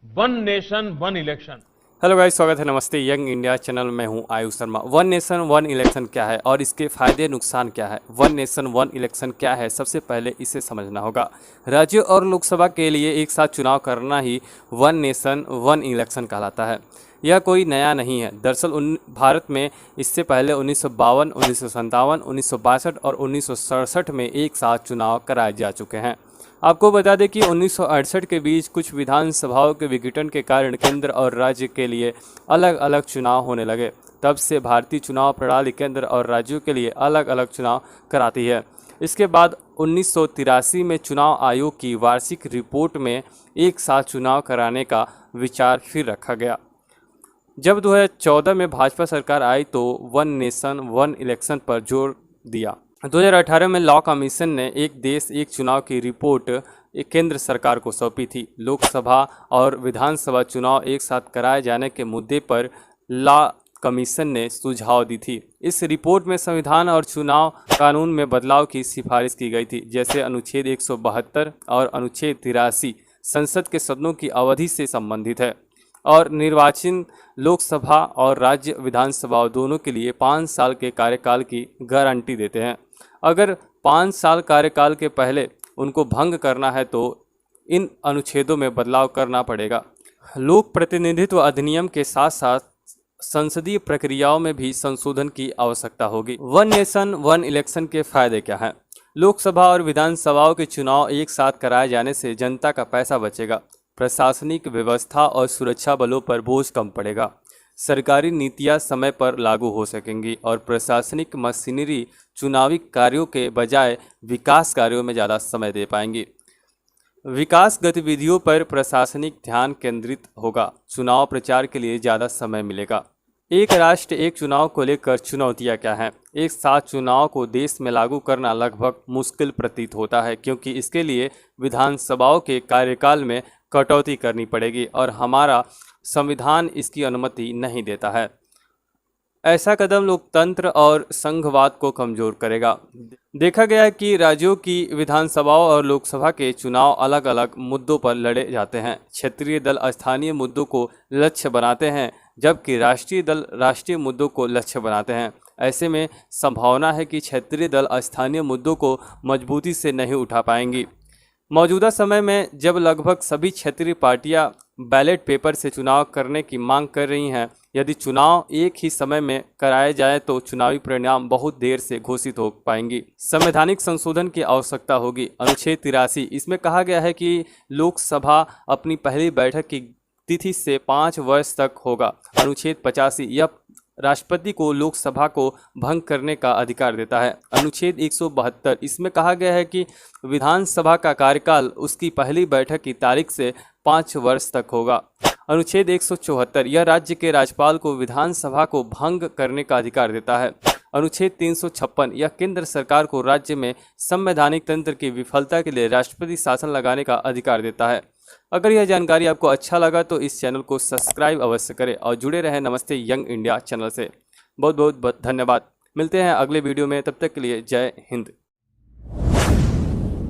One nation one election. Hello guys, स्वागत है। नमस्ते यंग इंडिया चैनल में हूं Ayush Sharma. One nation one election क्या है और इसके फायदे नुकसान क्या है? वन नेशन वन इलेक्शन क्या है, सबसे पहले इसे समझना होगा। राज्य और लोकसभा के लिए एक साथ चुनाव करना ही वन नेशन वन इलेक्शन कहलाता है। यह कोई नया नहीं है। दरअसल भारत में इससे पहले 1952, 1957, 1962 और 1967 में एक साथ चुनाव कराए जा चुके हैं। आपको बता दें कि 1968 के बीच कुछ विधानसभाओं के विघटन के कारण केंद्र और राज्य के लिए अलग अलग चुनाव होने लगे। तब से भारतीय चुनाव प्रणाली केंद्र और राज्यों के लिए अलग अलग चुनाव कराती है। इसके बाद 1983 में चुनाव आयोग की वार्षिक रिपोर्ट में एक साथ चुनाव कराने का विचार फिर रखा गया। जब 2014 में भाजपा सरकार आई तो वन नेशन वन इलेक्शन पर जोर दिया। 2018 में लॉ कमीशन ने एक देश एक चुनाव की रिपोर्ट केंद्र सरकार को सौंपी थी। लोकसभा और विधानसभा चुनाव एक साथ कराए जाने के मुद्दे पर लॉ कमीशन ने सुझाव दी थी। इस रिपोर्ट में संविधान और चुनाव कानून में बदलाव की सिफारिश की गई थी, जैसे अनुच्छेद 172 और अनुच्छेद 83 संसद के सदनों की अवधि से संबंधित है और निर्वाचन लोकसभा और राज्य विधानसभा दोनों के लिए 5 साल के कार्यकाल की गारंटी देते हैं। अगर 5 साल कार्यकाल के पहले उनको भंग करना है तो इन अनुच्छेदों में बदलाव करना पड़ेगा। लोक प्रतिनिधित्व अधिनियम के साथ साथ संसदीय प्रक्रियाओं में भी संशोधन की आवश्यकता होगी। वन नेशन वन इलेक्शन के फायदे क्या हैं? लोकसभा और विधानसभाओं के चुनाव एक साथ कराए जाने से जनता का पैसा बचेगा, प्रशासनिक व्यवस्था और सुरक्षा बलों पर बोझ कम पड़ेगा, सरकारी नीतियां समय पर लागू हो सकेंगी और प्रशासनिक मशीनरी चुनावी कार्यों के बजाय विकास कार्यों में ज़्यादा समय दे पाएंगी। विकास गतिविधियों पर प्रशासनिक ध्यान केंद्रित होगा, चुनाव प्रचार के लिए ज़्यादा समय मिलेगा। एक राष्ट्र एक चुनाव को लेकर चुनौतियां क्या हैं? एक साथ चुनाव को देश में लागू करना लगभग मुश्किल प्रतीत होता है, क्योंकि इसके लिए विधानसभाओं के कार्यकाल में कटौती करनी पड़ेगी और हमारा संविधान इसकी अनुमति नहीं देता है। ऐसा कदम लोकतंत्र और संघवाद को कमजोर करेगा। देखा गया है कि राज्यों की विधानसभाओं और लोकसभा के चुनाव अलग अलग मुद्दों पर लड़े जाते हैं। क्षेत्रीय दल स्थानीय मुद्दों को लक्ष्य बनाते हैं, जबकि राष्ट्रीय दल राष्ट्रीय मुद्दों को लक्ष्य बनाते हैं। ऐसे में संभावना है कि क्षेत्रीय दल स्थानीय मुद्दों को मजबूती से नहीं उठा पाएंगी। मौजूदा समय में जब लगभग सभी क्षेत्रीय पार्टियां बैलेट पेपर से चुनाव करने की मांग कर रही हैं, यदि चुनाव एक ही समय में कराए जाए तो चुनावी परिणाम बहुत देर से घोषित हो पाएंगी। संवैधानिक संशोधन की आवश्यकता होगी। अनुच्छेद 83 इसमें कहा गया है कि लोकसभा अपनी पहली बैठक की तिथि से 5 वर्ष तक होगा। अनुच्छेद 85 यह राष्ट्रपति को लोकसभा को भंग करने का अधिकार देता है। अनुच्छेद 172 इसमें कहा गया है कि विधानसभा का कार्यकाल उसकी पहली बैठक की तारीख से 5 वर्ष तक होगा। अनुच्छेद 174 यह राज्य के राज्यपाल को विधानसभा को भंग करने का अधिकार देता है। अनुच्छेद 356 यह केंद्र सरकार को राज्य में संवैधानिक तंत्र की विफलता के लिए राष्ट्रपति शासन लगाने का अधिकार देता है। अगर यह जानकारी आपको अच्छा लगा तो इस चैनल को सब्सक्राइब अवश्य करें और जुड़े रहें नमस्ते यंग इंडिया चैनल से। बहुत बहुत धन्यवाद। मिलते हैं अगले वीडियो में, तब तक के लिए जय हिंद।